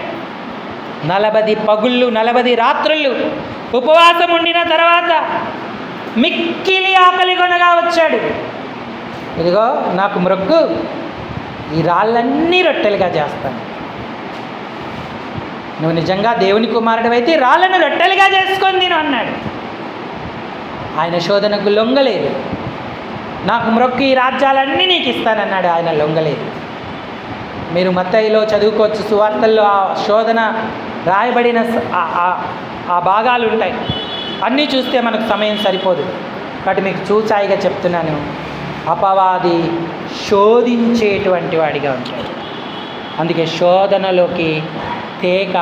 40 పగుళ్ళు 40 రాత్రులు ఉపవాసం ఉండిన తర్వాత మిక్కిలి ఆకలి కొనగా వచ్చాడు. ఇదిగో నాకు మ్రొక్కు, ఈ రాళ్ళన్నీ రొట్టెలుగా చేస్తాను. నువ్వు నిజంగా దేవుని కుమారుడు అయితే రాళ్ళను రొట్టెలుగా చేసుకొని తిను అన్నాడు. ఆయన శోధనకు లొంగలేదు. నాకు మ్రొక్కు, ఈ రాజ్యాలన్నీ నీకు ఇస్తానన్నాడు. ఆయన లొంగలేదు. మీరు మత్తయిలో చదువుకోవచ్చు, సువార్తల్లో ఆ శోధన రాయబడిన ఆ భాగాలు ఉంటాయి. అన్నీ చూస్తే మనకు సమయం సరిపోదు కాబట్టి మీకు చూచాయిగా చెప్తున్నాను. అపవాది శోధించేటువంటి వాడిగా ఉంటాడు. అందుకే శోధనలోకి తేక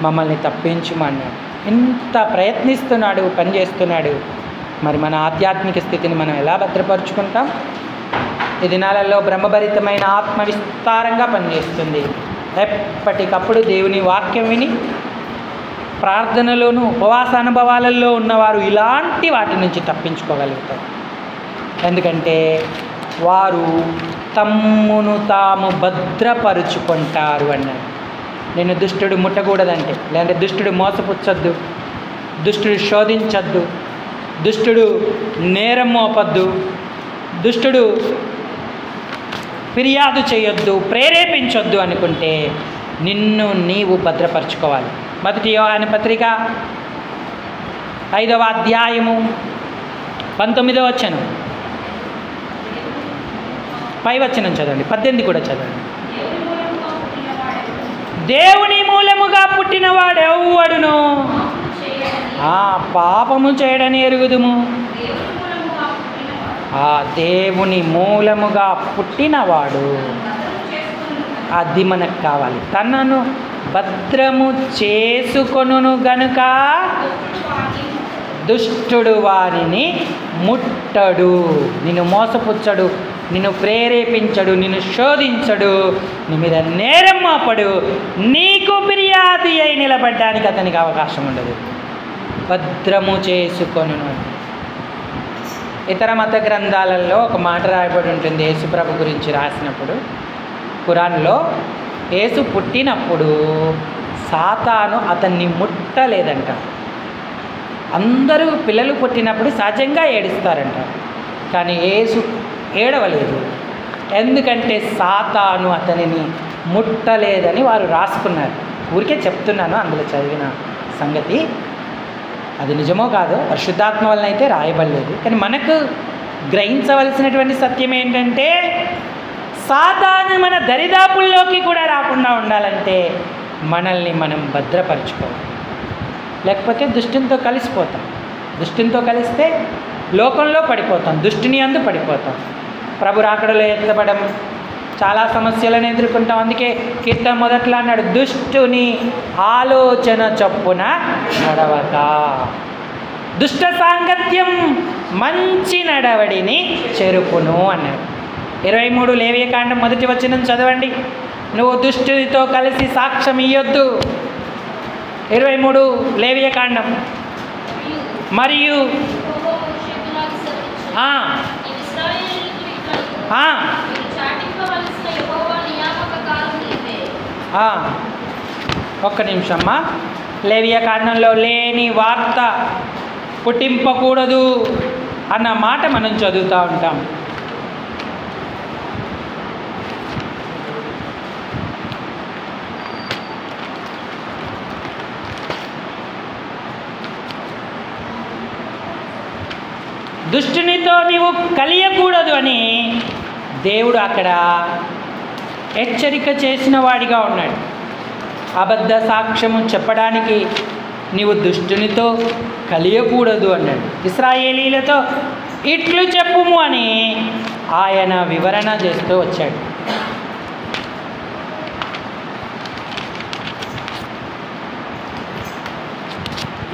మమ్మల్ని తప్పించుమన్నాడు. ఎంత ప్రయత్నిస్తున్నాడు, పనిచేస్తున్నాడు. మరి మన ఆధ్యాత్మిక స్థితిని మనం ఎలా భద్రపరుచుకుంటాం? ఈ దినాలలో బ్రహ్మభరితమైన ఆత్మ విస్తారంగా పనిచేస్తుంది. ఎప్పటికప్పుడు దేవుని వాక్యం విని ప్రార్థనలోను ఉపవాస అనుభవాలలో ఉన్నవారు ఇలాంటి వాటి నుంచి తప్పించుకోగలుగుతారు. ఎందుకంటే వారు తమ్మును తాము భద్రపరుచుకుంటారు అన్నాడు. నేను దుష్టుడు ముట్టకూడదంటే, లేదంటే దుష్టుడు మోసపుచ్చొద్దు, దుష్టుడు శోధించద్దు, దుష్టుడు నేరం మోపద్దు, దుష్టుడు ఫిర్యాదు చేయొద్దు, ప్రేరేపించొద్దు అనుకుంటే నిన్ను నీవు భద్రపరచుకోవాలి. 1 యోహాను పత్రిక 5వ అధ్యాయము 19వ వచనం, పై వచనం చదవండి, 18 కూడా చదవండి. దేవుని మూలముగా పుట్టినవాడెవ్వడును పాపము చేయడని ఎరుగుదుము. ఆ దేవుని మూలముగా పుట్టినవాడు, అది మనకు కావాలి. తనను భద్రము చేసుకొనును గనుక దుష్టుడు వారిని ముట్టడు. నిన్ను మోసపుచ్చడు, నిన్ను ప్రేరేపించడు, నిన్ను శోధించడు, నీ మీద నేరం మోపడు, నీకు ఫిర్యాదు అయి నిలబడ్డానికి అతనికి అవకాశం ఉండదు. భద్రము చేసుకొనును. ఇతర మత గ్రంథాలలో ఒక మాట రాయబడి ఉంటుంది యేసుప్రభు గురించి రాసినప్పుడు. ఖురాన్లో యేసు పుట్టినప్పుడు సాతాను అతన్ని ముట్టలేదంట. అందరూ పిల్లలు పుట్టినప్పుడు సహజంగా ఏడుస్తారంట, కానీ యేసు ఏడవలేదు. ఎందుకంటే సాతాను అతనిని ముట్టలేదని వారు రాసుకున్నారు. ఊరికే చెప్తున్నాను అందులో చదివిన సంగతి. అది నిజమో కాదో పరిశుద్ధాత్మ వలన అయితే రాయబడలేదు. కానీ మనకు గ్రహించవలసినటువంటి సత్యం ఏంటంటే సాతాను మన దరిదాపుల్లోకి కూడా రాకుండా ఉండాలంటే మనల్ని మనం భద్రపరచుకోవాలి. లేకపోతే దుష్టునితో కలిసిపోతాం. దుష్టునితో కలిస్తే లోకంలో పడిపోతాం, దుష్టుని అందు పడిపోతాం. ప్రభు రాకడలో ఎత్తబడం, చాలా సమస్యలను ఎదుర్కొంటాం. అందుకే కీర్తన మొదట్లో అన్నాడు, దుష్టుని ఆలోచన చొప్పున నడవక. దుష్ట సాంగత్యం మంచి నడవడిని చెరుపును అన్నాడు. 23 లేవియకాండం 1వ వచనం చదవండి. నువ్వు దుష్టునితో కలిసి సాక్ష్యం ఇయ్యొద్దు. 23 లేవియకాండం. మరియు ఒక్క నిమిషమ్మా. లేవియకాండంలో లేని వార్త పుట్టింపకూడదు అన్న మాట మనం చదువుతూ ఉంటాం. దుష్టునితో నీవు కలియకూడదు అని దేవుడు అక్కడ హెచ్చరిక చేసిన వాడిగా ఉన్నాడు. అబద్ధ సాక్ష్యము చెప్పడానికి నీవు దుష్టునితో కలియకూడదు అన్నాడు. ఇశ్రాయేలీలతో ఇట్లు చెప్పుము అని ఆయన వివరణ చేస్తూ వచ్చాడు.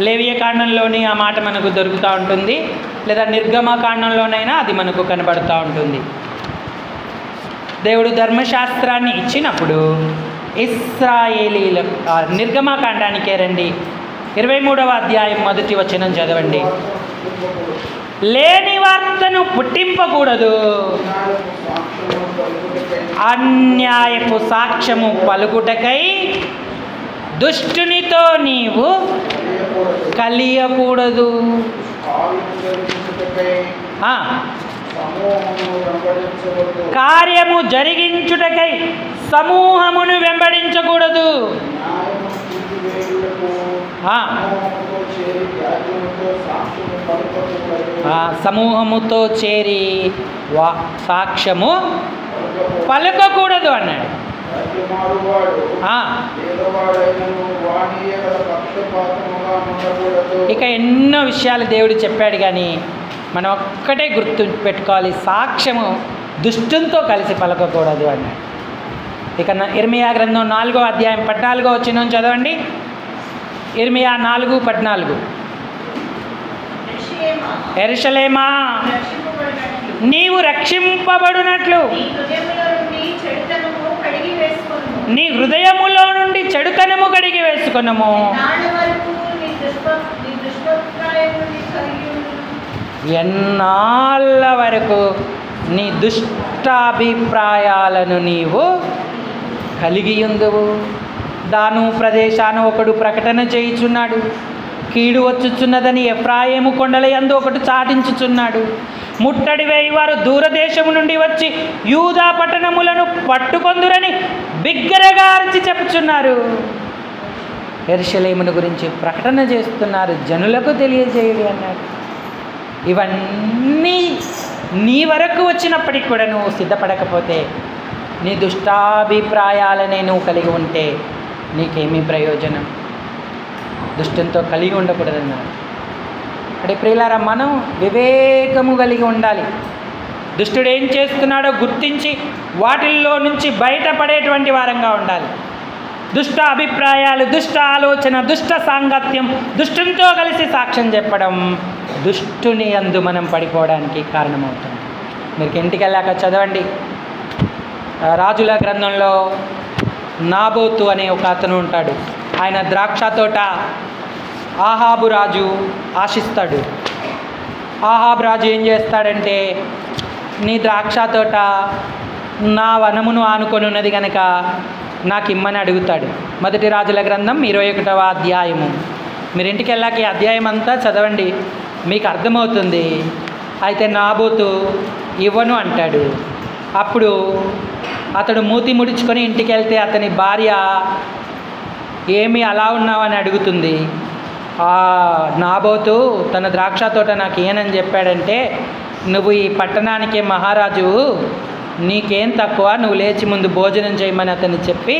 లేవియకాండంలోని ఆ మాట మనకు దొరుకుతూ ఉంటుంది, లేదా నిర్గమకాండంలోనైనా అది మనకు కనబడుతూ ఉంటుంది. దేవుడు ధర్మశాస్త్రాన్ని ఇచ్చినప్పుడు ఇశ్రాయేలీల నిర్గమకాండానికే రండి, 23వ అధ్యాయం 1వ వచనం చదవండి. లేని వార్తను పుట్టింపకూడదు, అన్యాయపు సాక్ష్యము పలుకుటకై దుష్టునితో నీవు కలియకూడదు. కార్యము జరిగించుటకై సమూహమును వెంబడించకూడదు. సమూహముతో చేరి సాక్ష్యము పలుకకూడదు అన్నాడు. ఇక ఎన్నో విషయాలు దేవుడు చెప్పాడు, కానీ మనం ఒక్కటే గుర్తు పెట్టుకోవాలి, సాక్ష్యము దుష్టునితో కలిసి పలకకూడదు అన్నాడు. ఇక ఇర్మియా గ్రంథం 4వ అధ్యాయం 14వ వచనం చదవండి. ఇర్మియా 4:14. యెరూషలేమా, నీవు రక్షింపబడునట్లు నీ హృదయములో నుండి చెడుతనము కడిగి వేసుకొనుము. ఎన్నాళ్ళ వరకు నీ దుష్టాభిప్రాయాలను నీవు కలిగి ఉందువు. దాను ప్రదేశాన ఒకడు ప్రకటన చేయుచున్నాడు, కీడు వచ్చుచున్నదని ఎఫ్రాయిము కొండల యందు ఒకటి చాటించుచున్నాడు. ముట్టడి వేయువారు దూరదేశము నుండి వచ్చి యూదా పట్టణములను పట్టుకొందురని బిగ్గరగా అరిచి చెప్పుచున్నారు. యెరూషలేమును గురించి ప్రకటన చేస్తున్నారు, జనులకు తెలియజేయడి అన్నాడు. ఇవన్నీ నీ వరకు వచ్చినప్పటికి కూడా నువ్వు సిద్ధపడకపోతే, నీ దుష్టాభిప్రాయాలనే నువ్వు కలిగి ఉంటే నీకేమీ ప్రయోజనం? దుష్టునితో కలిగి ఉండకూడదన్నారు. అంటే ప్రియులారా, మనం వివేకము కలిగి ఉండాలి. దుష్టుడు ఏం చేస్తున్నాడో గుర్తించి వాటిల్లో నుంచి బయటపడేటువంటి వారంగా ఉండాలి. దుష్ట అభిప్రాయాలు, దుష్ట ఆలోచన, దుష్ట సాంగత్యం, దుష్టునితో కలిసి సాక్ష్యం చెప్పడం దుష్టుని యందు మనం పడిపోవడానికి కారణమవుతుంది. మీరు ఇంటికి వెళ్ళాక చదవండి, రాజుల గ్రంథంలో నాబోతు అనే ఒక అతను ఉంటాడు. ఆయన ద్రాక్ష తోట ఆహాబు రాజు ఆశిస్తాడు. ఆహాబు రాజు ఏం చేస్తాడంటే, నీ ద్రాక్ష తోట నా వనమును ఆనుకొని ఉన్నది కనుక నాకు ఇమ్మని అడుగుతాడు. మొదటి రాజుల గ్రంథం 21వ అధ్యాయము. మీరు ఇంటికి వెళ్ళాక ఈ అధ్యాయం అంతా చదవండి, మీకు అర్థమవుతుంది. అయితే నాబోతు ఇవ్వను అంటాడు. అప్పుడు అతడు మూతి ముడుచుకొని ఇంటికి వెళ్తే అతని భార్య ఏమి అలా ఉన్నావని అడుగుతుంది. నాబోతు తన ద్రాక్ష తోట నాకు ఏనని చెప్పాడంటే, నువ్వు ఈ పట్టణానికే మహారాజు, నీకేం తక్కువ, నువ్వు లేచి ముందు భోజనం చేయమని అతన్ని చెప్పి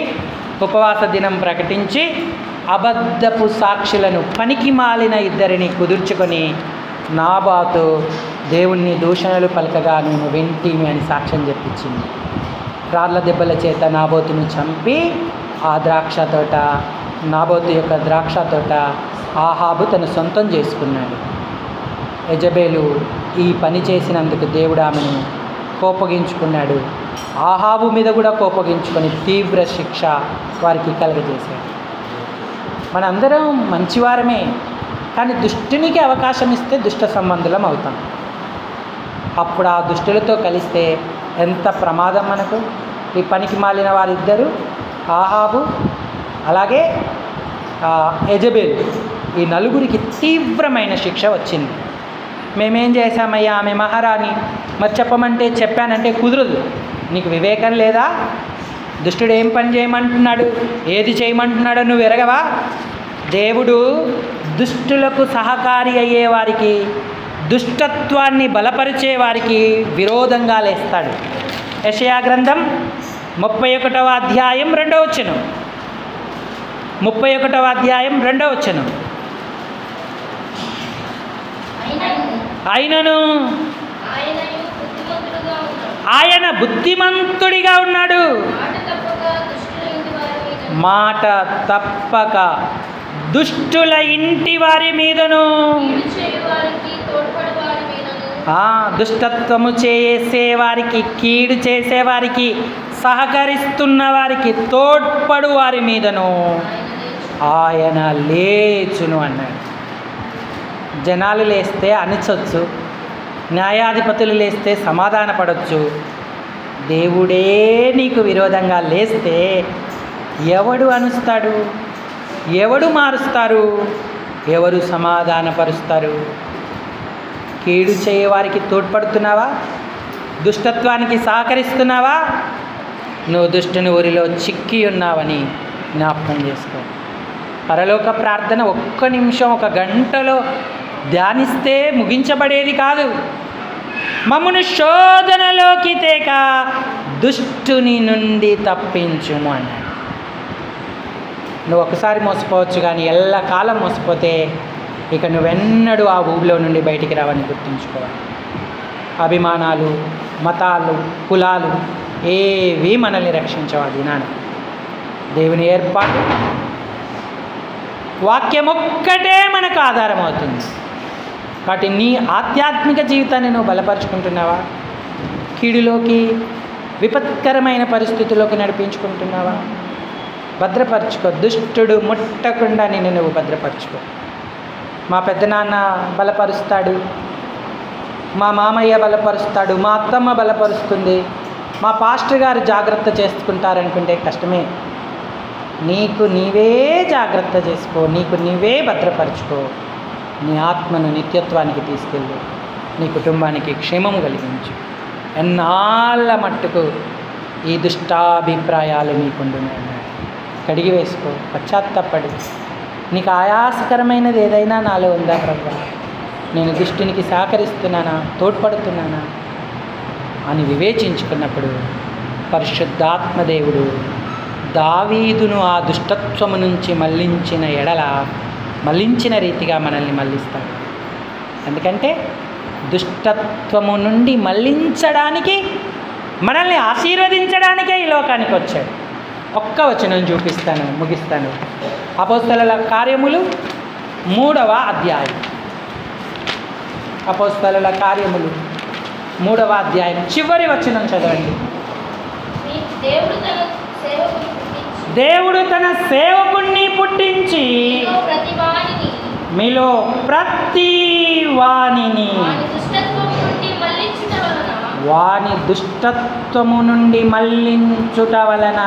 ఉపవాస దినం ప్రకటించి అబద్ధపు సాక్షులను, పనికి మాలిన ఇద్దరిని కుదుర్చుకొని నాబోతు దేవుణ్ణి దూషణలు పలకగా నేను వింటిమి అని సాక్ష్యం చెప్పించింది. రాళ్ళ దెబ్బల చేత నాబోతును చంపి ఆ ద్రాక్ష తోట, నాబోతు యొక్క ద్రాక్ష తోట ఆహాబు తన సొంతం చేసుకున్నాడు. యెజబేలు ఈ పని చేసినందుకు దేవుడు ఆమెను కోపగించుకున్నాడు. ఆహాబు మీద కూడా కోపగించుకొని తీవ్ర శిక్ష వారికి కలుగజేశాడు. మనందరం మంచివారమే, కానీ దుష్టునికి అవకాశం ఇస్తే దుష్ట సంబంధులం అవుతాం. అప్పుడు ఆ దుష్టులతో కలిస్తే ఎంత ప్రమాదం మనకు. ఈ పనికి మాలిన వారిద్దరూ, ఆహాబు అలాగే యెజబేలు, ఈ నలుగురికి తీవ్రమైన శిక్ష వచ్చింది. మేమేం చేశామయ్యా, ఆమె మహారాణి, మరి చెప్పమంటే చెప్పానంటే కుదరదు. నీకు వివేకం లేదా? దుష్టుడు ఏం పని చేయమంటున్నాడు, ఏది చేయమంటున్నాడో నువ్వు ఎరగవా? దేవుడు దుష్టులకు సహకారి అయ్యేవారికి, దుష్టత్వాన్ని బలపరిచే వారికి విరోధంగా లేస్తాడు. యెషయా గ్రంథం 31వ అధ్యాయం 2వ వచనం. 31వ అధ్యాయం 2వ వచనం. అయినను ఆయన బుద్ధిమంతుడిగా ఉన్నాడు. మాట తప్పక దుష్టుల ఇంటి వారి మీదను, మాట తప్పక దుష్టుల ఇంటి వారి మీదను, కీడు చేయువారికి తోడ్పడు వారి మీదను, దుష్టత్వము చేసేవారికి, కీడు చేసేవారికి, సహకరిస్తున్న వారికి, తోడ్పడు వారి మీదను ఆయన లేచును అన్నాడు. జనాలు లేస్తే అణిచొచ్చు, న్యాయాధిపతులు లేస్తే సమాధానపడవచ్చు. దేవుడే నీకు విరోధంగా లేస్తే ఎవడు అనుస్తాడు? ఎవడు మారుస్తారు? ఎవరు సమాధానపరుస్తారు? కీడు చేయవారికి తోడ్పడుతున్నావా? దుష్టత్వానికి సహకరిస్తున్నావా? నువ్వు దుష్టుని ఊరిలో చిక్కి ఉన్నావని జ్ఞాపకం చేసుకో. పరలోక ప్రార్థన ఒక్క నిమిషం, ఒక గంటలో ధ్యానిస్తే ముగించబడేది కాదు. మమ్మును శోధనలోకి తేక దుష్టుని నుండి తప్పించుము అన్నాడు. నువ్వు ఒకసారి మోసపోవచ్చు, కానీ ఎల్లకాలం మోసపోతే ఇక నువ్వెన్నడూ ఆ ఊబిలో నుండి బయటికి రావని గుర్తుంచుకోవాలి. అభిమానాలు, మతాలు, కులాలు ఏవి మనల్ని రక్షించవు. అది నాన్న దేవుని ఏర్పాటు, వాక్యం ఒక్కటే మనకు ఆధారం అవుతుంది. కాబట్టి నీ ఆధ్యాత్మిక జీవితాన్ని నువ్వు బలపరుచుకుంటున్నావా? కీడులోకి, విపత్కరమైన పరిస్థితుల్లోకి నడిపించుకుంటున్నావా? భద్రపరచుకో. దుష్టుడు ముట్టకుండా నిన్ను నువ్వు భద్రపరచుకో. మా పెద్దనాన్న బలపరుస్తాడు, మా మామయ్య బలపరుస్తాడు, మా అత్తమ్మ బలపరుస్తుంది, మా పాస్టర్ గారు జాగ్రత్త చేసుకుంటారనుకుంటే కష్టమే. నీకు నీవే జాగ్రత్త చేసుకో, నీకు నీవే భద్రపరచుకో. నీ ఆత్మను నిత్యత్వానికి తీసుకెళ్ళు, నీ కుటుంబానికి క్షేమము కలిగించు. ఎన్నాళ్ళ మట్టుకు ఈ దుష్టాభిప్రాయాలు నీకుండున్నాయి? కడిగి వేసుకో, పశ్చాత్తాపడు. నీకు ఆయాసకరమైనది ఏదైనా నాలో ఉందా ప్రభువా? నేను దుష్టునికి సహకరిస్తున్నానా, తోడ్పడుతున్నానా అని వివేచించుకున్నప్పుడు పరిశుద్ధాత్మదేవుడు దావీదును ఆ దుష్టత్వము నుంచి మళ్ళించిన రీతిగా మనల్ని మళ్ళిస్తాడు. ఎందుకంటే దుష్టత్వము నుండి మళ్ళించడానికి, మనల్ని ఆశీర్వదించడానికే ఈ లోకానికి వచ్చాడు. ఒక్క వచనం చూపిస్తాను, ముగిస్తాను. అపోస్తలుల కార్యములు 3వ అధ్యాయం. అపోస్తలుల కార్యములు 3వ అధ్యాయం చివరి వచనం చదవండి. దేవుడు తన సేవకుణ్ణి పుట్టించి మీలో ప్రతి వానిని వాని దుష్టత్వము నుండి మళ్ళించుట వలన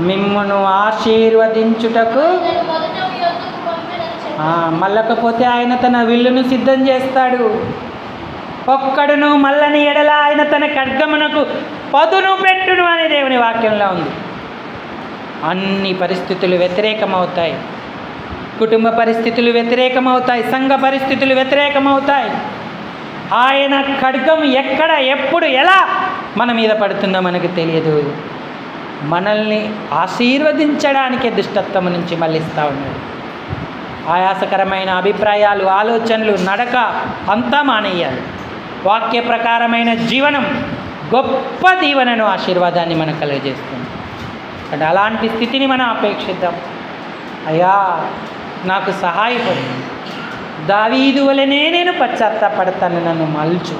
మిమ్మును ఆశీర్వదించుటకు, మళ్ళకపోతే ఆయన తన విల్లును సిద్ధం చేస్తాడు. ఒక్కడును మల్లని ఎడల ఆయన తన ఖడ్గమునకు పదును పెట్టును అనే దేవుని వాక్యంలో ఉంది. అన్ని పరిస్థితులు వ్యతిరేకమవుతాయి. కుటుంబ పరిస్థితులు వ్యతిరేకమవుతాయి, సంఘ పరిస్థితులు వ్యతిరేకమవుతాయి. ఆయన ఖడ్గం ఎక్కడ, ఎప్పుడు, ఎలా మన మీద పడుతుందో మనకు తెలియదు. మనల్ని ఆశీర్వదించడానికే దుష్టత్వం నుంచి మళ్ళిస్తూ ఉన్నాడు. ఆయాసకరమైన అభిప్రాయాలు, ఆలోచనలు, నడక అంతా మానేయాలి. వాక్య ప్రకారమైన జీవనం గొప్ప దీవెనను, ఆశీర్వాదాన్ని మనకు కలుగజేస్తుంది. అంటే అలాంటి స్థితిని మనం అపేక్షిద్దాం. అయ్యా నాకు సహాయపడు, దావీదు వలనే నేను పశ్చాత్తాపడతాను, నన్ను మలుచు,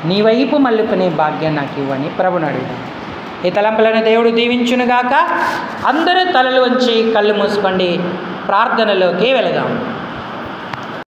నీ వైపు మల్లుకునే భాగ్యం నాకు ఇవ్వని ప్రభుని అడుగుదాం. ఈ తలంపులను దేవుడు దీవించునుగాక. అందరూ తలలు వంచి కళ్ళు మూసుకోండి, ప్రార్థనలోకి వెళదాం.